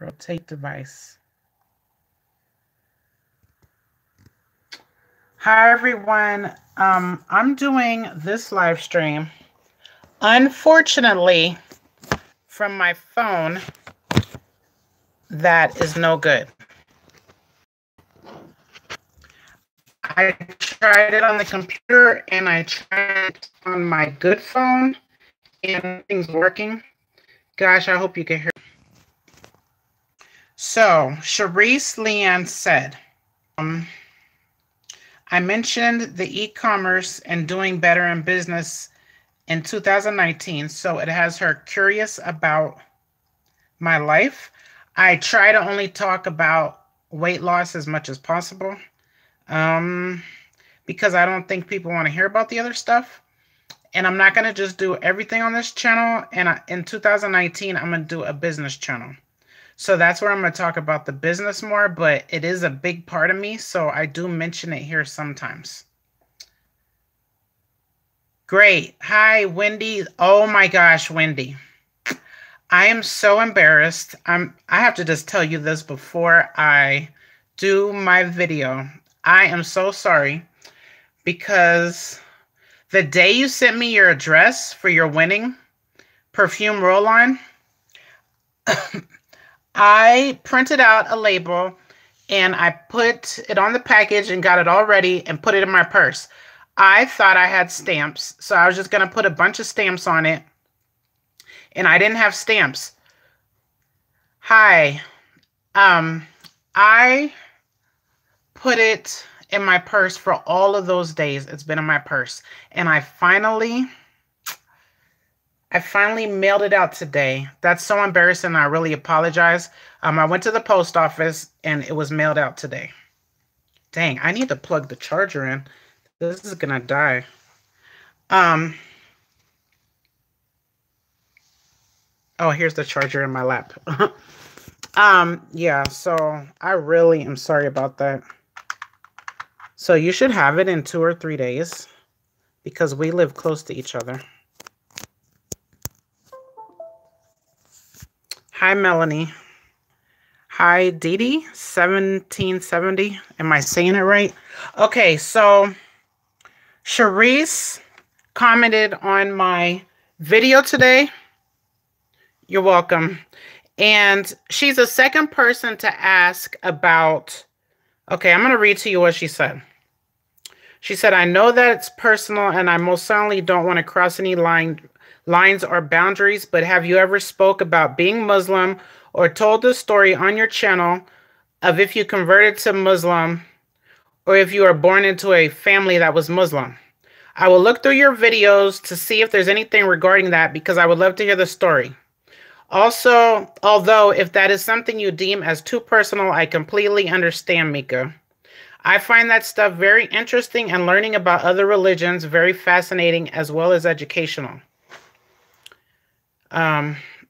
Rotate device. Hi, everyone. I'm doing this live stream, unfortunately, from my phone that is no good. I tried it on the computer and I tried it on my good phone and everything's working. Gosh, I hope you can hear. So, Sharice Leanne said, I mentioned the e-commerce and doing better in business in 2019, so it has her curious about my life. I try to only talk about weight loss as much as possible because I don't think people want to hear about the other stuff. And I'm not going to just do everything on this channel. And in 2019, I'm going to do a business channel. So that's where I'm going to talk about the business more, but it is a big part of me, so I do mention it here sometimes. Great. Hi, Wendy. Oh my gosh, Wendy. I am so embarrassed. I have to just tell you this before I do my video. I am so sorry because the day you sent me your address for your winning perfume roll-on, I printed out a label and I put it on the package and got it all ready and put it in my purse. I thought I had stamps, so I was just going to put a bunch of stamps on it, and I didn't have stamps. Hi. I put it in my purse for all of those days. It's been in my purse, and I finally mailed it out today. That's so embarrassing. I really apologize. I went to the post office and it was mailed out today. Dang, I need to plug the charger in. This is gonna die. Oh, here's the charger in my lap. Yeah, so I really am sorry about that. So you should have it in 2 or 3 days because we live close to each other. Hi, Melanie. Hi, Dee 1770. Am I saying it right? Okay, so Sharice commented on my video today. You're welcome. And she's the second person to ask about, okay, I'm going to read to you what she said. She said, I know that it's personal and I most certainly don't want to cross any lines or boundaries, but have you ever spoke about being Muslim or told the story on your channel of if you converted to Muslim or if you were born into a family that was Muslim? I will look through your videos to see if there's anything regarding that because I would love to hear the story. Also, although if that is something you deem as too personal, I completely understand, Mika. I find that stuff very interesting and learning about other religions very fascinating as well as educational.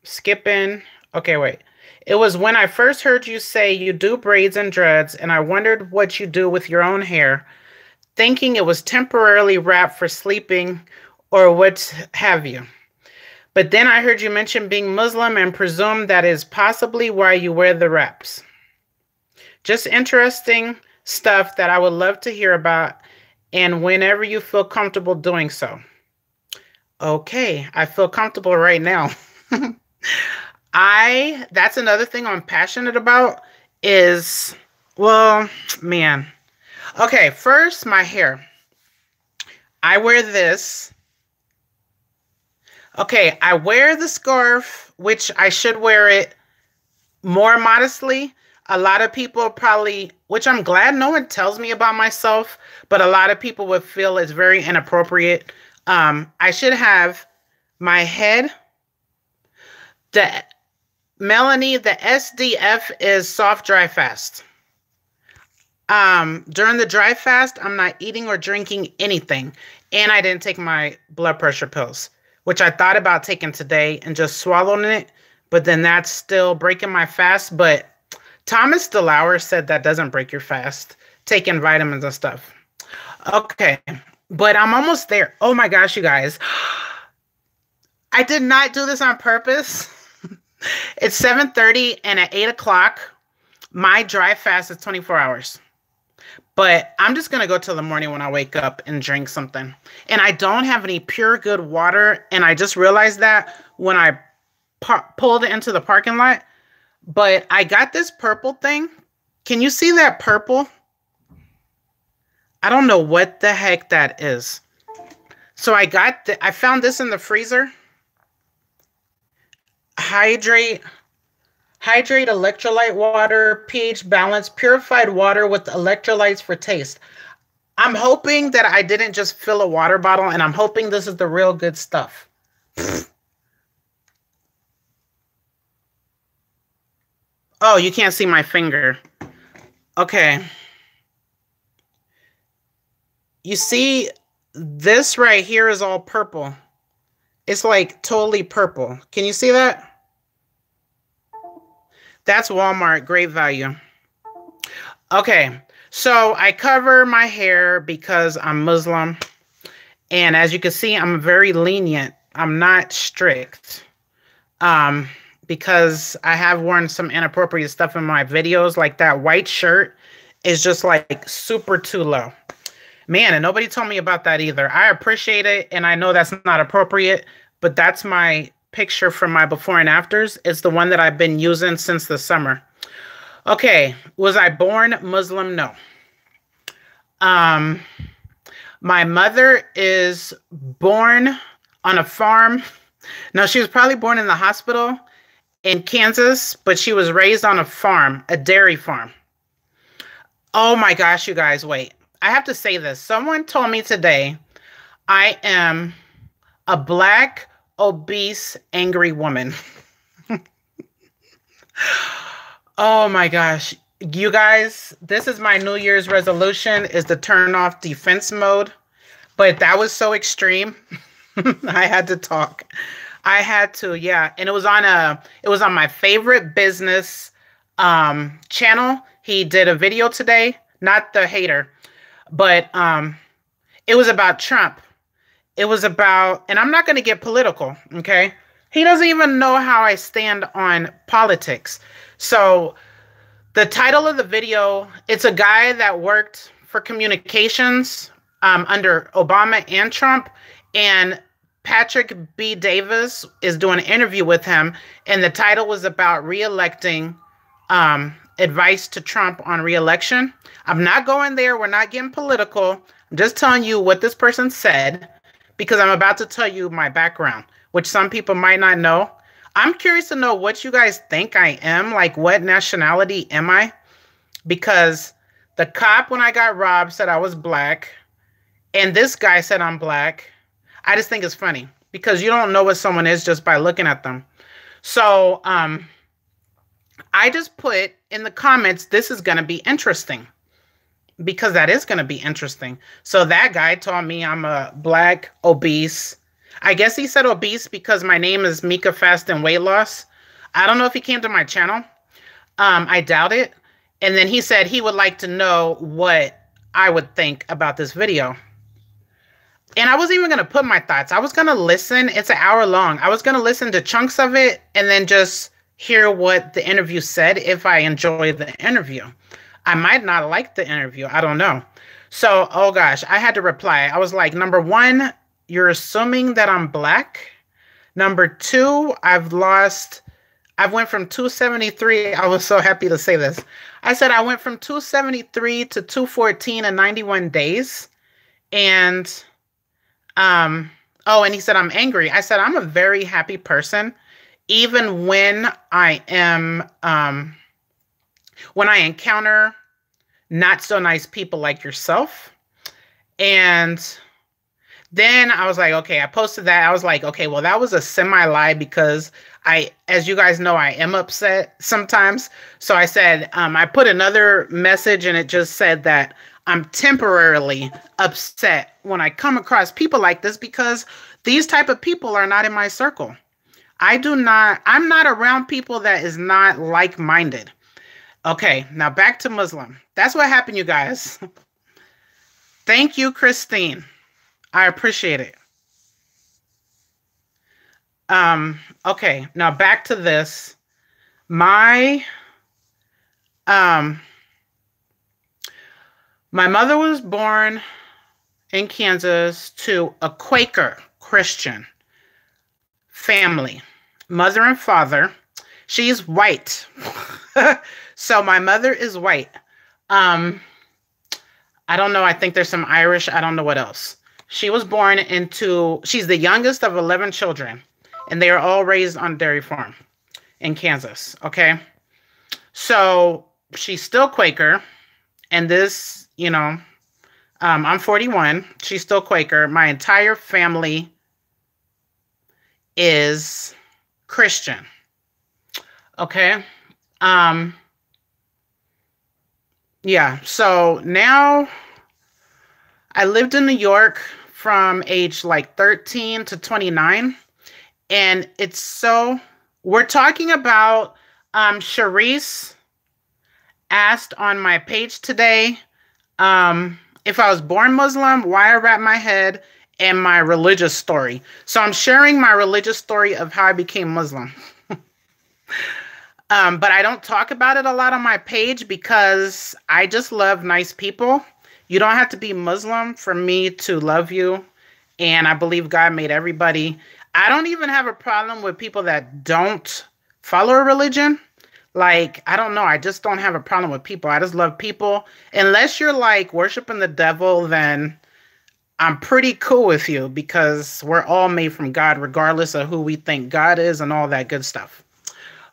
Skipping. Okay, wait. It was when I first heard you say you do braids and dreads, and I wondered what you do with your own hair, thinking it was temporarily wrapped for sleeping or what have you. But then I heard you mention being Muslim and presumed that is possibly why you wear the wraps. Just interesting stuff that I would love to hear about, and whenever you feel comfortable doing so. Okay, I feel comfortable right now. That's another thing I'm passionate about is, well, man. Okay, first, my hair. I wear this. Okay, I wear the scarf, which I should wear it more modestly. A lot of people probably, which I'm glad no one tells me about myself, but a lot of people would feel it's very inappropriate. I should have my head. Melanie, the SDF is soft, dry, fast. During the dry fast, I'm not eating or drinking anything. And I didn't take my blood pressure pills, which I thought about taking today and just swallowing it. But then that's still breaking my fast. But Thomas DeLauer said that doesn't break your fast, taking vitamins and stuff. Okay, but I'm almost there. Oh my gosh, you guys. I did not do this on purpose. It's 7:30, and at 8 o'clock, my dry fast is 24 hours. But I'm just going to go till the morning when I wake up and drink something. And I don't have any pure good water. And I just realized that when I pulled into the parking lot. But I got this purple thing. Can you see that purple? I don't know what the heck that is. So I found this in the freezer. Hydrate electrolyte water, pH balance, purified water with electrolytes for taste. I'm hoping that I didn't just fill a water bottle, and I'm hoping this is the real good stuff. Oh, you can't see my finger. Okay. You see, this right here is all purple. It's like totally purple. Can you see that? That's Walmart, great value. Okay, so I cover my hair because I'm Muslim. And as you can see, I'm very lenient. I'm not strict. Because I have worn some inappropriate stuff in my videos, like that white shirt is just like super too low. Man, and nobody told me about that either. I appreciate it, and I know that's not appropriate, but that's my picture from my before and afters. It's the one that I've been using since the summer. Okay, was I born Muslim? No. My mother is born on a farm. No, she was probably born in the hospital in Kansas, but she was raised on a farm, a dairy farm. Oh my gosh, you guys, wait. I have to say this. Someone told me today I am a black, obese, angry woman. Oh my gosh. You guys, this is my New Year's resolution, is to turn off defense mode. But that was so extreme. I had to talk. I had to, yeah. And it was on my favorite business channel. He did a video today, not the hater, but it was about Trump. It was about, and I'm not going to get political, okay? He doesn't even know how I stand on politics. So the title of the video, it's a guy that worked for communications under Obama and Trump, and Patrick B. Davis is doing an interview with him, and the title was about re-electing, advice to Trump on re-election. I'm not going there. We're not getting political. I'm just telling you what this person said, because I'm about to tell you my background, which some people might not know. I'm curious to know what you guys think I am. Like, what nationality am I? Because the cop, when I got robbed, said I was black. And this guy said I'm black. I just think it's funny because you don't know what someone is just by looking at them. So I just put in the comments, this is going to be interesting, because that is going to be interesting. So that guy told me I'm a black, obese. I guess he said obese because my name is Mika Fast and Weight Loss. I don't know if he came to my channel. I doubt it. And then he said he would like to know what I would think about this video. And I wasn't even going to put my thoughts. I was going to listen. It's an hour long. I was going to listen to chunks of it and then just hear what the interview said if I enjoy the interview. I might not like the interview. I don't know. So, oh gosh, I had to reply. I was like, number one, you're assuming that I'm black. Number two, I went from 273. I was so happy to say this. I said I went from 273 to 214 in 91 days. And and he said, I'm angry. I said, I'm a very happy person, even when I am, when I encounter not so nice people like yourself. And then I was like, okay, I posted that. I was like, okay, well, that was a semi-lie because as you guys know, I am upset sometimes. So I said, I put another message and it just said that I'm temporarily upset when I come across people like this because these type of people are not in my circle. I'm not around people that is not like-minded. Okay, now back to Muslim. That's what happened, you guys. Thank you, Christine. I appreciate it. Okay, now back to this. My um my mother was born in Kansas to a Quaker Christian family, mother and father. She's white. So my mother is white. Um, I don't know. I think there's some Irish. I don't know what else. She's the youngest of 11 children, and they are all raised on a dairy farm in Kansas. Okay. So she's still Quaker. And this, I'm 41. She's still Quaker. My entire family is Christian. Okay. Yeah. So now I lived in New York from age like 13 to 29. And we're talking about, Charisse asked on my page today, if I was born Muslim, why I wrap my head, and my religious story. So I'm sharing my religious story of how I became Muslim. But I don't talk about it a lot on my page because I just love nice people. You don't have to be Muslim for me to love you. And I believe God made everybody. I don't even have a problem with people that don't follow a religion. Like, I don't know. I just don't have a problem with people. I just love people. Unless you're like worshiping the devil, then I'm pretty cool with you because we're all made from God, regardless of who we think God is and all that good stuff.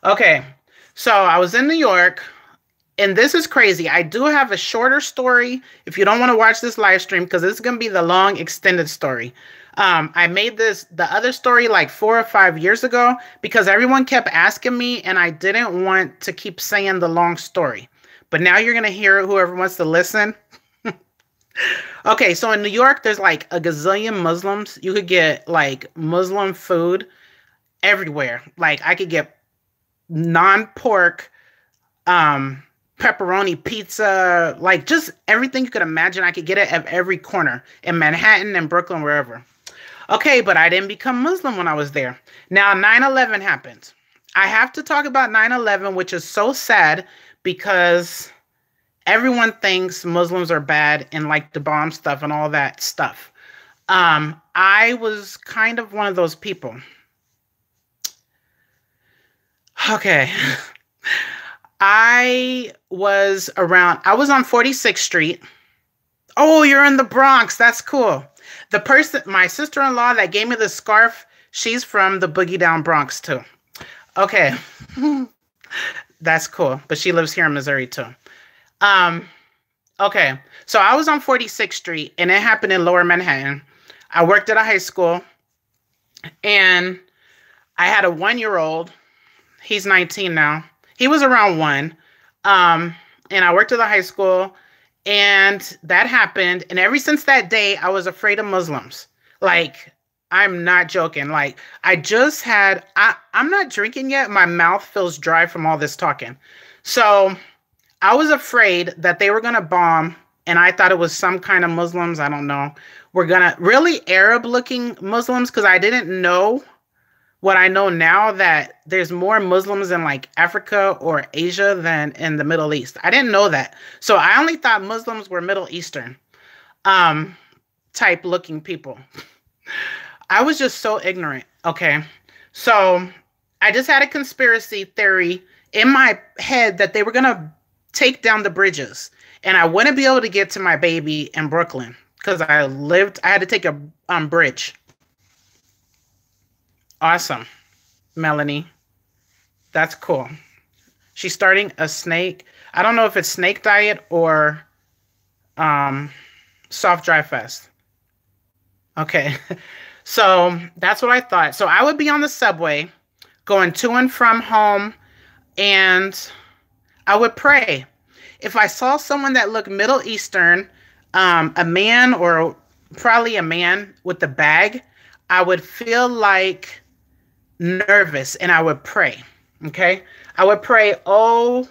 Okay. So I was in New York, and this is crazy. I do have a shorter story if you don't want to watch this live stream, because this is going to be the long extended story. I made the other story like 4 or 5 years ago because everyone kept asking me, and I didn't want to keep saying the long story. But now you're going to hear it, whoever wants to listen. Okay, so in New York, there's like a gazillion Muslims. You could get like Muslim food everywhere. Like I could get non-pork pepperoni pizza, like just everything you could imagine. I could get it at every corner in Manhattan and Brooklyn, wherever. Okay, but I didn't become Muslim when I was there. Now 9/11 happened. I have to talk about 9/11, which is so sad because everyone thinks Muslims are bad and like to bomb stuff and all that stuff. I was kind of one of those people. Okay. I was on 46th Street. Oh, you're in the Bronx. That's cool. My sister-in-law that gave me the scarf, she's from the Boogie Down Bronx too. Okay. That's cool. But she lives here in Missouri too. Okay. So I was on 46th Street, and it happened in Lower Manhattan. I worked at a high school, and I had a 1-year-old. He's 19 now. He was around 1. And I worked at the high school, and that happened. And ever since that day, I was afraid of Muslims. Like, I'm not joking. Like, I'm not drinking yet. My mouth feels dry from all this talking. So I was afraid that they were going to bomb, and I thought it was some kind of Muslims. I don't know. Really Arab looking Muslims, because I didn't know what I know now, that there's more Muslims in like Africa or Asia than in the Middle East. I didn't know that. So I only thought Muslims were Middle Eastern type looking people. I was just so ignorant. Okay. So I just had a conspiracy theory in my head that they were going to take down the bridges, and I wouldn't be able to get to my baby in Brooklyn because I had to take a bridge. Awesome. Melanie. That's cool. She's starting a snake. I don't know if it's snake diet or soft dry fast. Okay. So that's what I thought. So I would be on the subway going to and from home, and I would pray. If I saw someone that looked Middle Eastern, a man, or probably a man with a bag, I would feel like nervous, and I would pray. Okay. I would pray, oh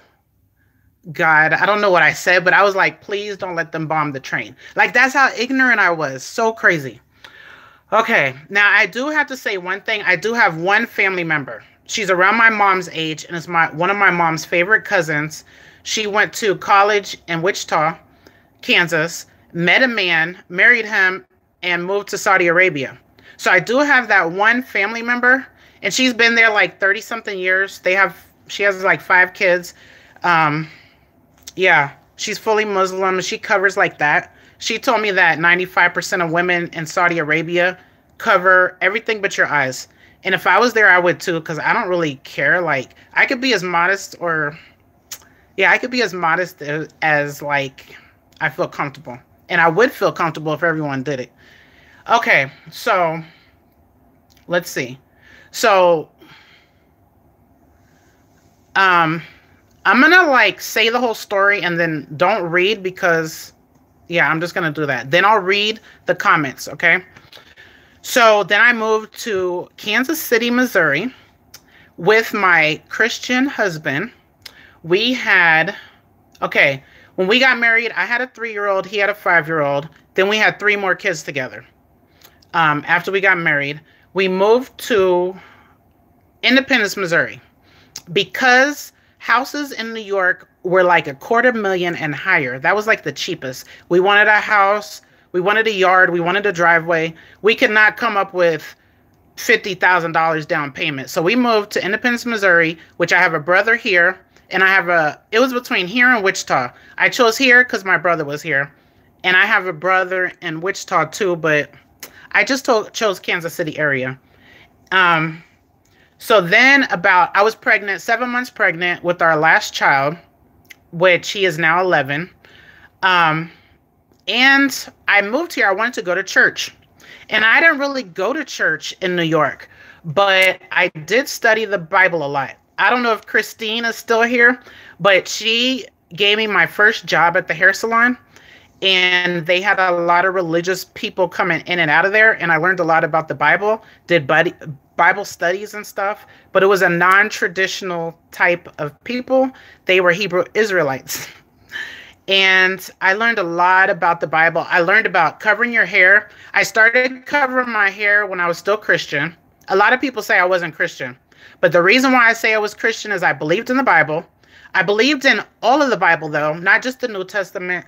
God, I don't know what I said, but I was like, please don't let them bomb the train. Like, that's how ignorant I was. So crazy. Okay, now I do have to say one thing. I do have one family member. She's around my mom's age and is my one of my mom's favorite cousins. She went to college in Wichita, Kansas, met a man, married him, and moved to Saudi Arabia. So I do have that one family member, and she's been there like 30 something years. She has like 5 kids. Um, yeah, she's fully Muslim. She covers like that. She told me that 95% of women in Saudi Arabia cover everything but your eyes. And if I was there, I would too, because I don't really care. Like, I could be as modest or, yeah, I could be as modest as like, I feel comfortable. And I would feel comfortable if everyone did it. Okay, so let's see. So, um, I'm gonna like say the whole story and then don't read because, yeah, I'm just gonna do that. Then I'll read the comments, okay? So then I moved to Kansas City, Missouri with my Christian husband. We had, okay, when we got married, I had a 3-year-old, he had a 5-year-old. Then we had 3 more kids together. After we got married, we moved to Independence, Missouri, because houses in New York were like $250,000 and higher. That was like the cheapest. We wanted a house, we wanted a yard, we wanted a driveway. We could not come up with $50,000 down payment. So we moved to Independence, Missouri, which I have a brother here, and it was between here and Wichita. I chose here because my brother was here, and I have a brother in Wichita too, but I just chose Kansas City area. So then I was pregnant, 7 months pregnant with our last child, which he is now 11. And I moved here. I wanted to go to church. And I didn't really go to church in New York, but I did study the Bible a lot. I don't know if Christine is still here, but she gave me my first job at the hair salon. And they had a lot of religious people coming in and out of there. And I learned a lot about the Bible, did Bible studies and stuff. But it was a non-traditional type of people. They were Hebrew Israelites. And I learned a lot about the Bible. I learned about covering your hair. I started covering my hair when I was still Christian. A lot of people say I wasn't Christian. But the reason why I say I was Christian is I believed in the Bible. I believed in all of the Bible, though, not just the New Testament.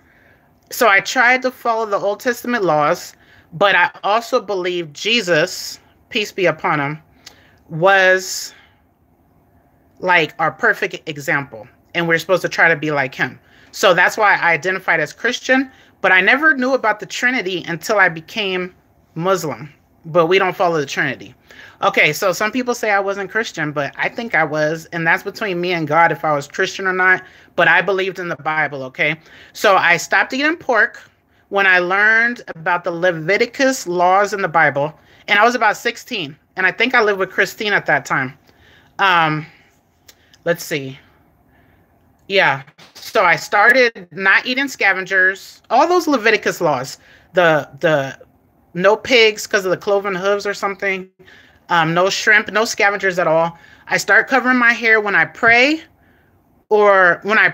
So I tried to follow the Old Testament laws, but I also believed Jesus, peace be upon him, was like our perfect example. And we're supposed to try to be like him. So that's why I identified as Christian, but I never knew about the Trinity until I became Muslim. But we don't follow the Trinity. Okay, so some people say I wasn't Christian, but I think I was, and that's between me and God if I was Christian or not, but I believed in the Bible, okay? So I stopped eating pork when I learned about the Leviticus laws in the Bible, and I was about 16, and I think I lived with Christine at that time. Let's see. Yeah, so I started not eating scavengers, all those Leviticus laws, the no pigs because of the cloven hooves or something. No shrimp, no scavengers at all. I start covering my hair when I pray or when I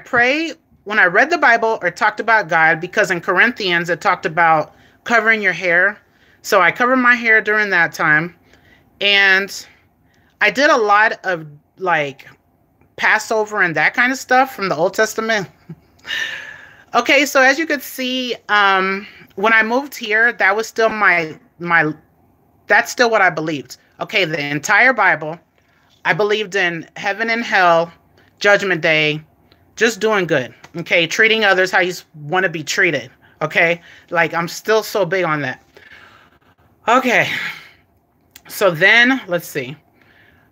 read the Bible or talked about God, because in Corinthians it talked about covering your hair. So I covered my hair during that time. And I did a lot of like Passover and that kind of stuff from the Old Testament. Okay, so as you could see, when I moved here, that was still that's still what I believed. Okay, the entire Bible. I believed in heaven and hell, judgment day, just doing good. Okay, treating others how you want to be treated. Okay, like I'm still so big on that. Okay, so then let's see.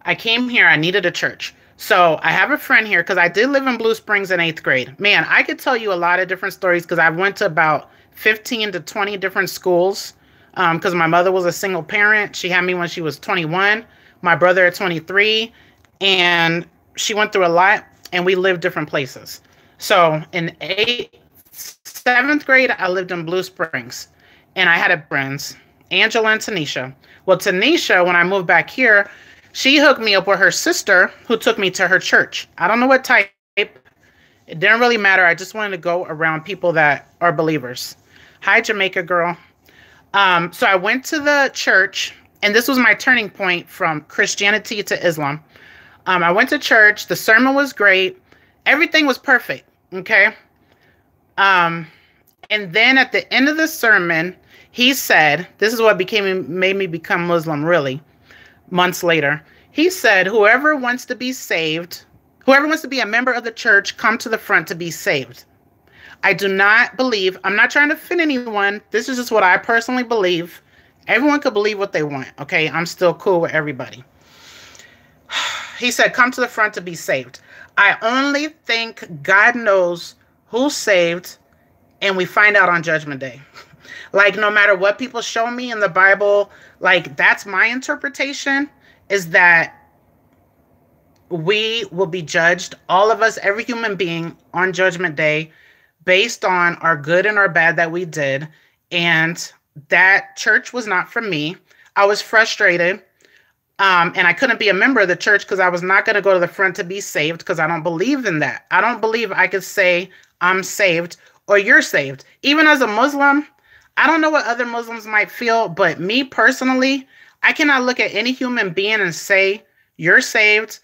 I came here, I needed a church. So I have a friend here because I did live in Blue Springs in 8th grade. Man, I could tell you a lot of different stories because I went to about 15 to 20 different schools because my mother was a single parent. She had me when she was 21, my brother at 23, and she went through a lot, and we lived different places. So in 7th grade, I lived in Blue Springs, and I had friends, Angela and Tanisha. Well, Tanisha, when I moved back here, she hooked me up with her sister who took me to her church. I don't know what type. It didn't really matter. I just wanted to go around people that are believers. Hi, Jamaica girl. So I went to the church, and this was my turning point from Christianity to Islam. I went to church. The sermon was great. Everything was perfect. Okay. Um, and then at the end of the sermon, he said, this is what made me become Muslim really, months later. He said, whoever wants to be saved, whoever wants to be a member of the church, come to the front to be saved. I do not believe, I'm not trying to offend anyone. This is just what I personally believe. Everyone could believe what they want. Okay. I'm still cool with everybody. He said, come to the front to be saved. I only think God knows who's saved, and we find out on Judgment Day. Like, no matter what people show me in the Bible, like, that's my interpretation, is that we will be judged, all of us, every human being, on Judgment Day, based on our good and our bad that we did. And that church was not for me. I was frustrated. And I couldn't be a member of the church because I was not going to go to the front to be saved, because I don't believe in that. I don't believe I could say I'm saved or you're saved. Even as a Muslim, I don't know what other Muslims might feel, but me personally, I cannot look at any human being and say, you're saved,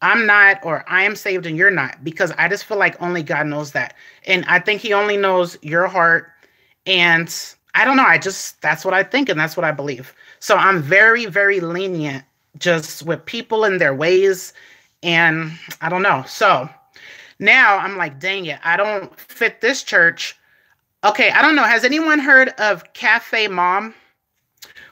I'm not, or I am saved and you're not, because I just feel like only God knows that. And I think he only knows your heart. And I don't know. That's what I think. And that's what I believe. So I'm very, very lenient just with people and their ways. And I don't know. So now I'm like, dang it, I don't fit this church. Okay. I don't know. Has anyone heard of Cafe Mom?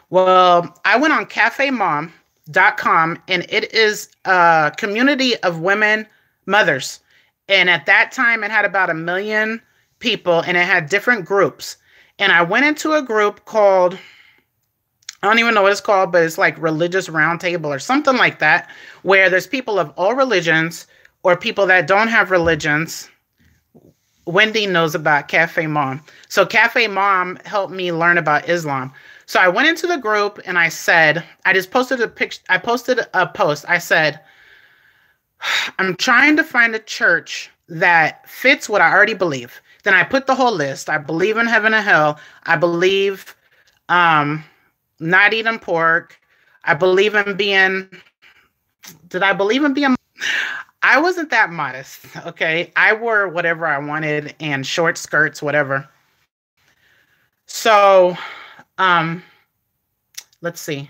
Well, I went on cafemom.com, and it is a community of women mothers. And at that time, it had about 1 million people, and it had different groups. And I went into a group called, I don't even know what it's called, but it's like Religious Roundtable or something like that, where there's people of all religions or people that don't have religions. Wendy knows about Cafe Mom. So Cafe Mom helped me learn about Islam. So I went into the group and I said, I just posted a picture. I posted a post. I said, I'm trying to find a church that fits what I already believe. Then I put the whole list. I believe in heaven and hell. I believe not eating pork. I believe in being, did I believe in being? I wasn't that modest, okay? I wore whatever I wanted and short skirts, whatever. So, let's see.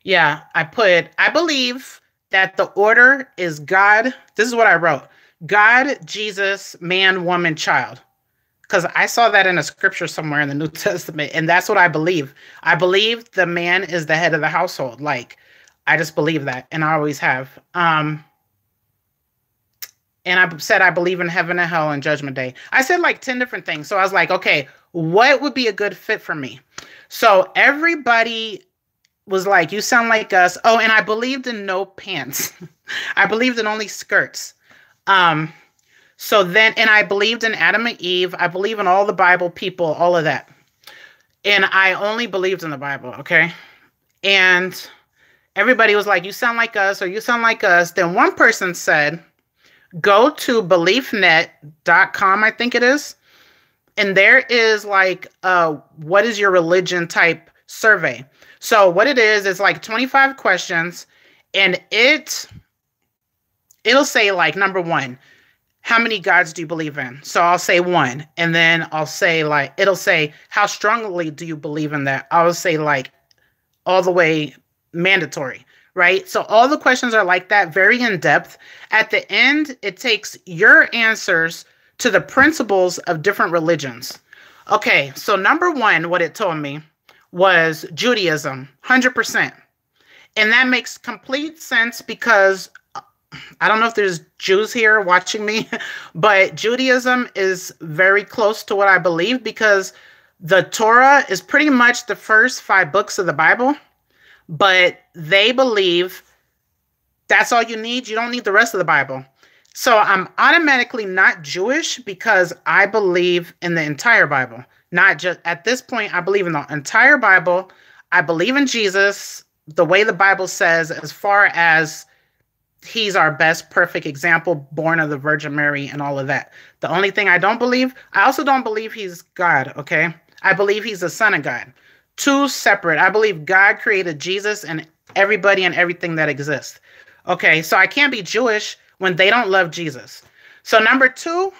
Yeah, I believe that the order is God. This is what I wrote. God, Jesus, man, woman, child. Because I saw that in a scripture somewhere in the New Testament, and that's what I believe. I believe the man is the head of the household. Like, I just believe that, and I always have. And I said I believe in heaven and hell and Judgment Day. I said like 10 different things. So I was like, okay, what would be a good fit for me? So everybody was like, you sound like us. Oh, and I believed in no pants. I believed in only skirts. So then, and I believed in Adam and Eve. I believe in all the Bible people, all of that. And I only believed in the Bible, okay? And everybody was like, you sound like us, or you sound like us. Then one person said, go to beliefnet.com, I think it is. And there is like what is your religion type survey. So what it is like 25 questions, and it'll say like, number 1, how many gods do you believe in? So I'll say 1, and then I'll say like, it'll say, how strongly do you believe in that? I will say like all the way mandatory. Right? So all the questions are like that, very in depth. At the end, it takes your answers to the principles of different religions. Okay, so number 1, what it told me was Judaism, 100%. And that makes complete sense because I don't know if there's Jews here watching me, but Judaism is very close to what I believe, because the Torah is pretty much the first 5 books of the Bible. But they believe that's all you need. You don't need the rest of the Bible. So I'm automatically not Jewish because I believe in the entire Bible. Not just at this point, I believe in the entire Bible. I believe in Jesus, the way the Bible says, as far as he's our best perfect example, born of the Virgin Mary and all of that. The only thing I don't believe, I also don't believe he's God, okay? I believe he's the son of God. two separate. I believe God created Jesus and everybody and everything that exists. Okay, so I can't be Jewish when they don't love Jesus. So number two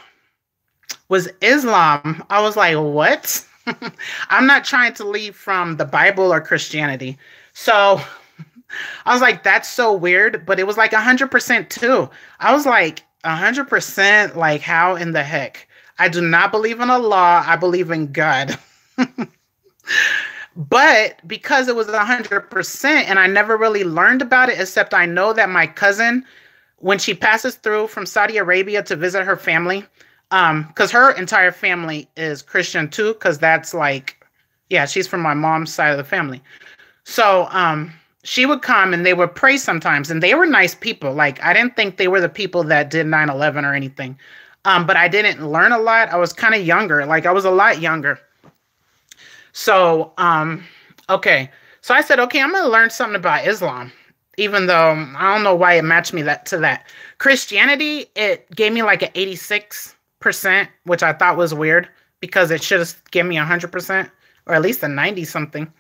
was Islam. I was like, what? I'm not trying to leave from the Bible or Christianity. So I was like, that's so weird, but it was like 100% too. I was like, 100%, like, how in the heck? I do not believe in Allah. I believe in God. But because it was 100% and I never really learned about it, except I know that my cousin, when she passes through from Saudi Arabia to visit her family, because her entire family is Christian too, because that's like, yeah, she's from my mom's side of the family. So she would come and they would pray sometimes, and they were nice people. Like, I didn't think they were the people that did 9/11 or anything. But I didn't learn a lot. I was kind of younger. Like, I was a lot younger. So, okay. So I said, okay, I'm going to learn something about Islam, even though I don't know why it matched me to that. Christianity, it gave me like an 86%, which I thought was weird because it should have given me 100% or at least a 90 something.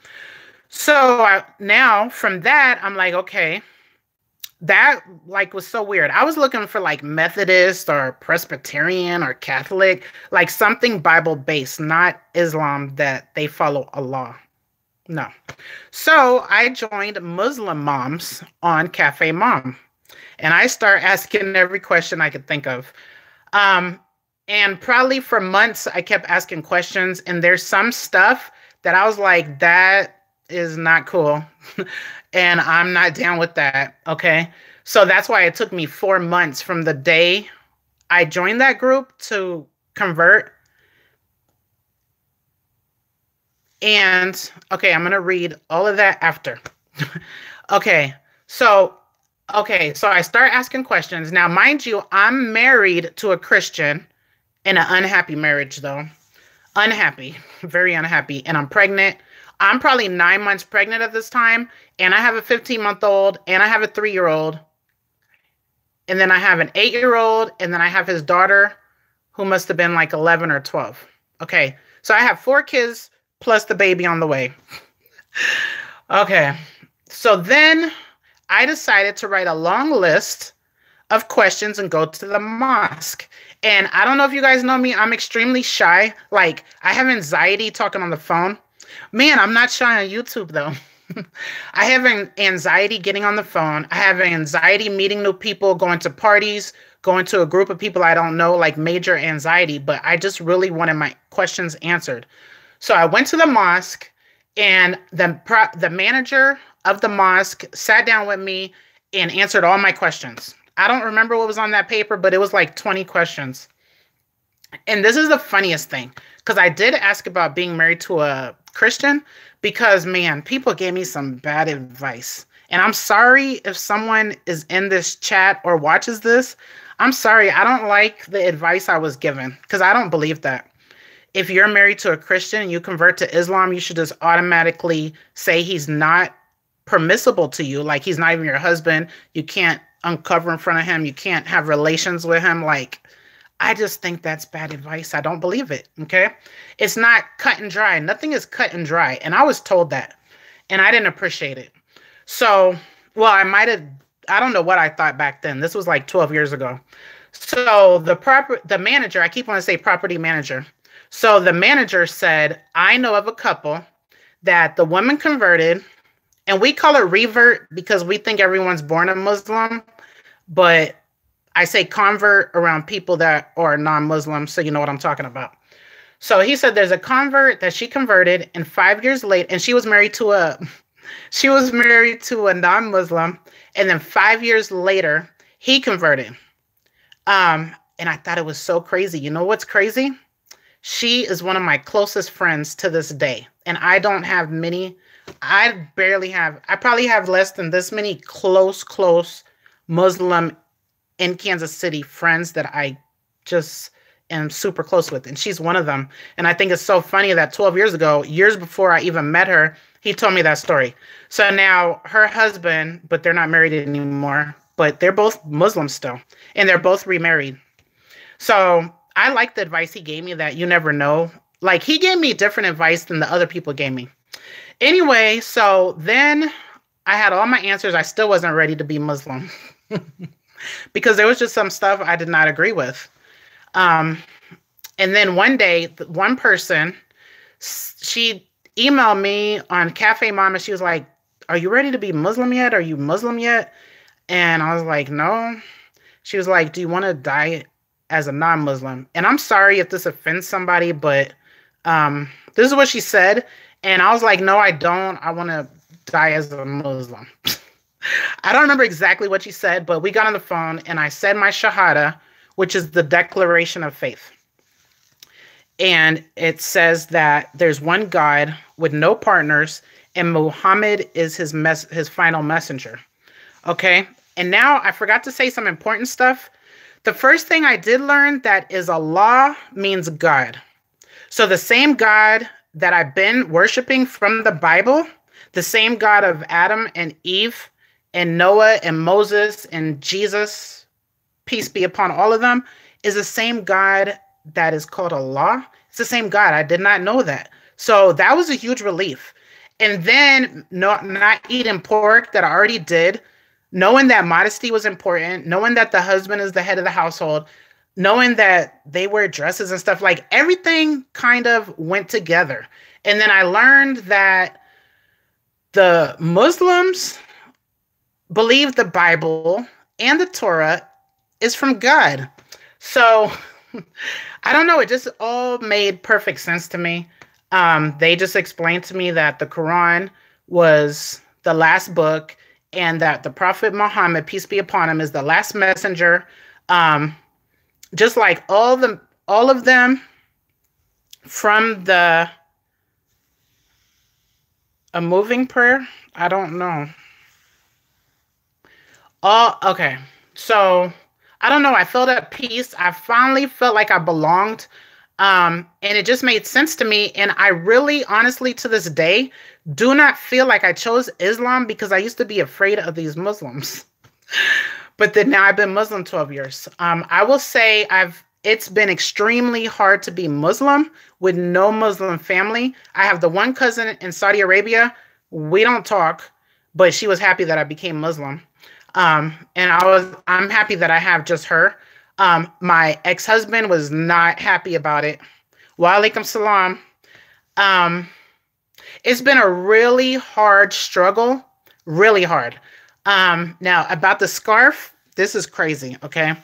So now from that, I'm like, okay, that like was so weird. I was looking for like Methodist or Presbyterian or Catholic, like something Bible based, not Islam that they follow Allah. No. So I joined Muslim moms on Cafe Mom, and I start asking every question I could think of. And probably for months I kept asking questions, and there's some stuff that I was like, that is not cool. And I'm not down with that. Okay. So that's why it took me 4 months from the day I joined that group to convert. And okay, I'm going to read all of that after. Okay. So I start asking questions. Now, mind you, I'm married to a Christian in an unhappy marriage though. Unhappy, very unhappy. And I'm pregnant. I'm probably 9 months pregnant at this time, and I have a 15-month-old, and I have a 3-year-old, and then I have an 8-year-old, and then I have his daughter, who must have been like 11 or 12. Okay, so I have 4 kids plus the baby on the way. Okay, so then I decided to write a long list of questions and go to the mosque. And I don't know if you guys know me, I'm extremely shy. Like, I have anxiety talking on the phone. Man, I'm not shy on YouTube though. I have anxiety getting on the phone. I have anxiety meeting new people, going to parties, going to a group of people I don't know, like major anxiety, but I just really wanted my questions answered. So I went to the mosque, and the manager of the mosque sat down with me and answered all my questions. I don't remember what was on that paper, but it was like 20 questions. And this is the funniest thing, because I did ask about being married to a Christian, because, man, people gave me some bad advice. And I'm sorry if someone is in this chat or watches this. I'm sorry. I don't like the advice I was given, because I don't believe that. If you're married to a Christian and you convert to Islam, you should just automatically say he's not permissible to you. Like, he's not even your husband. You can't uncover in front of him. You can't have relations with him. Like, I just think that's bad advice. I don't believe it. Okay. It's not cut and dry. Nothing is cut and dry. And I was told that, and I didn't appreciate it. So, well, I don't know what I thought back then. This was like 12 years ago. So the manager, I keep wanting to say property manager. So the manager said, I know of a couple that the woman converted, and we call it revert because we think everyone's born a Muslim, but I say convert around people that are non-Muslim, so you know what I'm talking about. So he said there's a convert that she converted, and 5 years later, and she was married to a non-Muslim, and then 5 years later, he converted. And I thought it was so crazy. You know what's crazy? She is one of my closest friends to this day, and I don't have many. I probably have less than this many close Muslim in Kansas City friends that I just am super close with. And she's one of them. And I think it's so funny that 12 years ago, years before I even met her, he told me that story. So now her husband, but they're not married anymore, but they're both Muslims still, and they're both remarried. So I like the advice he gave me, that you never know. Like, he gave me different advice than the other people gave me. Anyway, so then I had all my answers. I still wasn't ready to be Muslim because there was just some stuff I did not agree with. Um, and then one day, one person, she emailed me on Cafe Mama. She was like, "Are you ready to be Muslim yet? Are you Muslim yet?" And I was like, "No." She was like, "Do you want to die as a non-Muslim?" And I'm sorry if this offends somebody, but this is what she said. And I was like, "No, I don't. I want to die as a Muslim." I don't remember exactly what she said, but we got on the phone and I said my Shahada, which is the declaration of faith. And it says that there's one God with no partners, and Muhammad is his final messenger. Okay. And now I forgot to say some important stuff. The first thing I did learn that is Allah means God. So the same God that I've been worshiping from the Bible, the same God of Adam and Eve and Noah and Moses and Jesus, peace be upon all of them, is the same God that is called Allah. It's the same God. I did not know that. So that was a huge relief. And then not eating pork that I already did, knowing that modesty was important, knowing that the husband is the head of the household, knowing that they wear dresses and stuff, like everything kind of went together. And then I learned that the Muslims believe the Bible and the Torah is from God. So I don't know. It just all made perfect sense to me. They just explained to me that the Quran was the last book and that the Prophet Muhammad, peace be upon him, is the last messenger. Just like all of them from a moving prayer. I don't know. Okay. So I don't know. I felt at peace. I finally felt like I belonged. And it just made sense to me. And I really, honestly, to this day, do not feel like I chose Islam because I used to be afraid of these Muslims. But then now I've been Muslim 12 years. I will say it's been extremely hard to be Muslim with no Muslim family. I have the one cousin in Saudi Arabia. We don't talk, but she was happy that I became Muslim. And I'm happy that I have just her. My ex-husband was not happy about it. Wa alaikum salam. It's been a really hard struggle, really hard. Now about the scarf, this is crazy. Okay.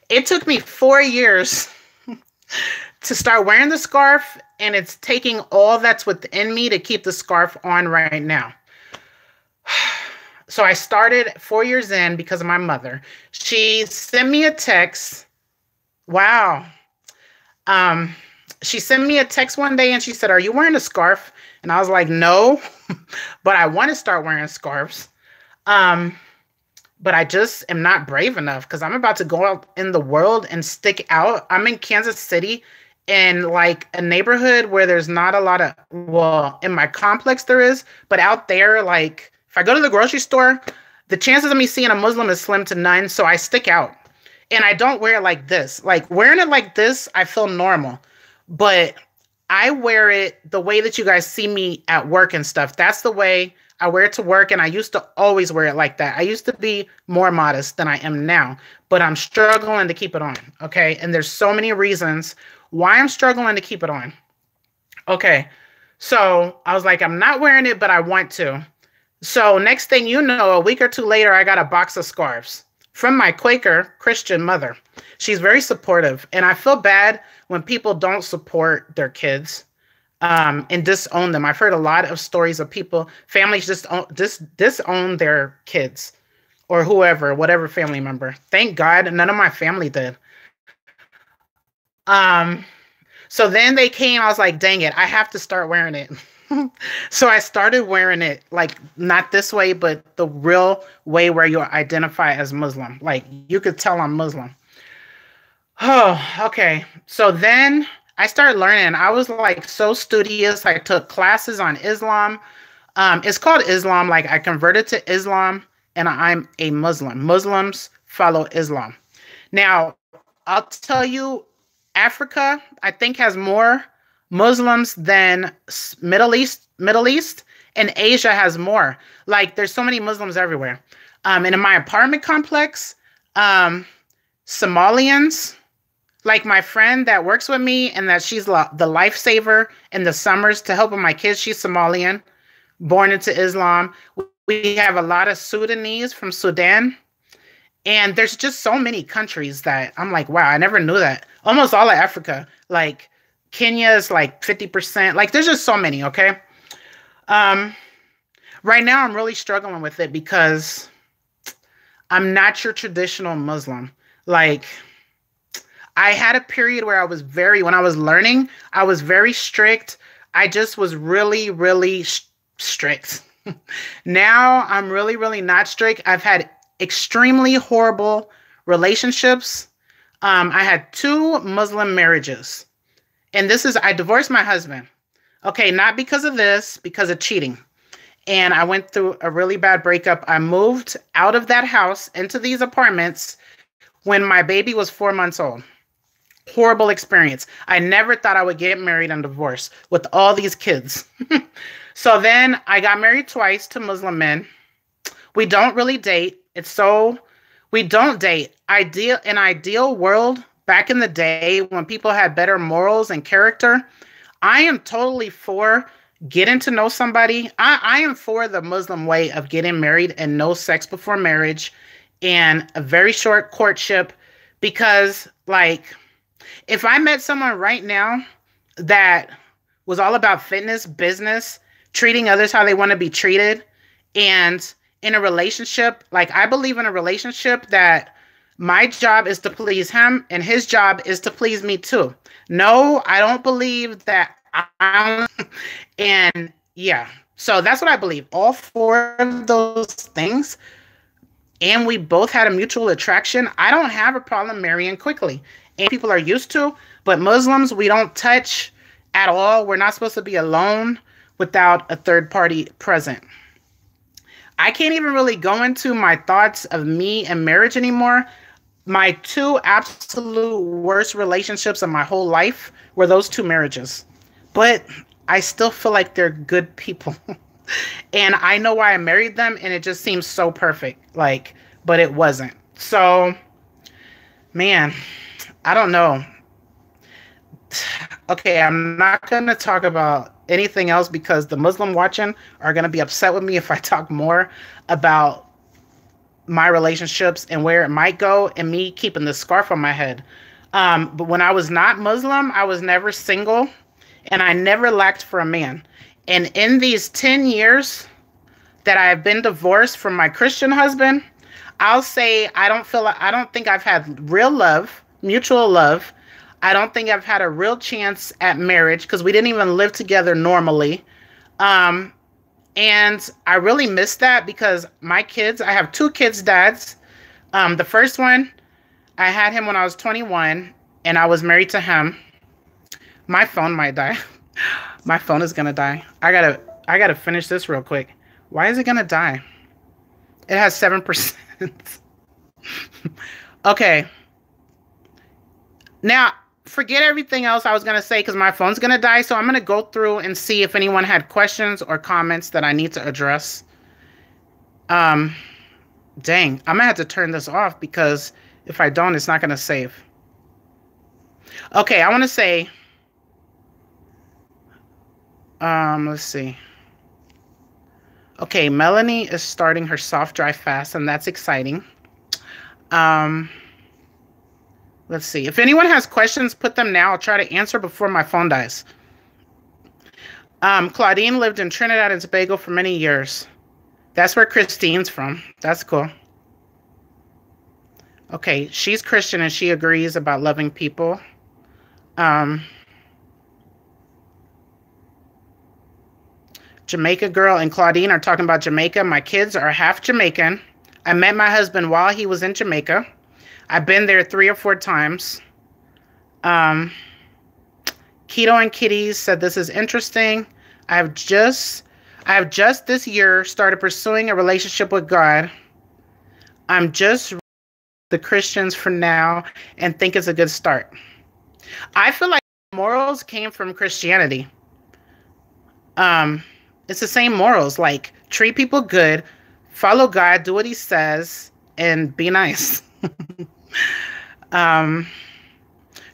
It took me 4 years to start wearing the scarf, and it's taking all that's within me to keep the scarf on right now. So I started 4 years in because of my mother. She sent me a text. Wow. She sent me a text one day and she said, "Are you wearing a scarf?" And I was like, "No, but I want to start wearing scarves." But I just am not brave enough because I'm about to go out in the world and stick out. I'm in Kansas City in like a neighborhood where there's not a lot of, well, in my complex there is, but out there, like if I go to the grocery store, the chances of me seeing a Muslim is slim to none. So I stick out and I don't wear it like this. Like wearing it like this, I feel normal, but I wear it the way that you guys see me at work and stuff. That's the way I wear it to work, and I used to always wear it like that. I used to be more modest than I am now, but I'm struggling to keep it on, okay? And there's so many reasons why I'm struggling to keep it on. Okay, so I was like, I'm not wearing it, but I want to. So next thing you know, a week or two later, I got a box of scarves from my Quaker Christian mother. She's very supportive, and I feel bad when people don't support their kids. And disown them. I've heard a lot of stories of families just disown their kids or whoever, whatever family member. Thank God none of my family did. So then they came, I was like, dang it, I have to start wearing it. So I started wearing it, like not this way, but the real way where you identify as Muslim. Like you could tell I'm Muslim. Oh, okay. So then I started learning. I was like so studious. I took classes on Islam. It's called Islam. Like I converted to Islam and I'm a Muslim. Muslims follow Islam. Now, I'll tell you, Africa, I think, has more Muslims than Middle East, And Asia has more. Like there's so many Muslims everywhere. And in my apartment complex, um, Somalians, like my friend that works with me and that she's the lifesaver in the summers to help with my kids, she's Somalian, born into Islam. We have a lot of Sudanese from Sudan. And there's just so many countries that I'm like, wow, I never knew that. Almost all of Africa. Like Kenya is like 50%. Like there's just so many, okay? Um, right now I'm really struggling with it because I'm not your traditional Muslim. Like I had a period where when I was learning, I was very strict. I just was really, really strict. Now I'm really, really not strict. I've had extremely horrible relationships. I had 2 Muslim marriages. And I divorced my husband. Okay, not because of this, because of cheating. And I went through a really bad breakup. I moved out of that house into these apartments when my baby was 4 months old. Horrible experience. I never thought I would get married and divorced with all these kids. So then I got married twice to Muslim men. We don't really date. We don't date. Ideal world, back in the day when people had better morals and character, I am totally for getting to know somebody. I am for the Muslim way of getting married and no sex before marriage and a very short courtship because, like, if I met someone right now that was all about fitness, business, treating others how they want to be treated, and in a relationship, like I believe in a relationship that my job is to please him and his job is to please me too. No, I don't believe that and yeah. So that's what I believe. All 4 of those things. And we both had a mutual attraction. I don't have a problem marrying quickly. And people are used to, but Muslims, we don't touch at all. We're not supposed to be alone without a third party present. I can't even really go into my thoughts of me and marriage anymore. My 2 absolute worst relationships of my whole life were those 2 marriages. But I still feel like they're good people. And I know why I married them, and it just seems so perfect. Like, but it wasn't. So, man, I don't know. Okay, I'm not going to talk about anything else because the Muslim watching are going to be upset with me if I talk more about my relationships and where it might go and me keeping the scarf on my head. But when I was not Muslim, I was never single and I never lacked for a man. And in these 10 years that I have been divorced from my Christian husband, I'll say I don't think I've had real love, mutual love. I don't think I've had a real chance at marriage because we didn't even live together normally. And I really miss that because my kids, I have 2 kids' dads. The first one, I had him when I was 21 and I was married to him. My phone might die. My phone is going to die. I gotta finish this real quick. Why is it going to die? It has 7%. Okay. Now, forget everything else I was going to say because my phone's going to die. So I'm going to go through and see if anyone had questions or comments that I need to address. Dang, I'm going to have to turn this off because if I don't, it's not going to save. Okay, I want to say, let's see. Okay, Melanie is starting her soft dry fast, and that's exciting. Let's see. If anyone has questions, put them now. I'll try to answer before my phone dies. Claudine lived in Trinidad and Tobago for many years. That's where Christine's from. That's cool. Okay, she's Christian and she agrees about loving people. Jamaica girl and Claudine are talking about Jamaica. My kids are half Jamaican. I met my husband while he was in Jamaica. I've been there 3 or 4 times. Keto and Kitties said this is interesting. I have just this year started pursuing a relationship with God. I'm just the Christians for now and think it's a good start. I feel like morals came from Christianity. It's the same morals. Like, treat people good, follow God, do what he says, and be nice.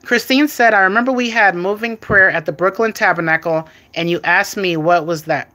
Christine said, I remember we had moving prayer at the Brooklyn Tabernacle, and you asked me what was that.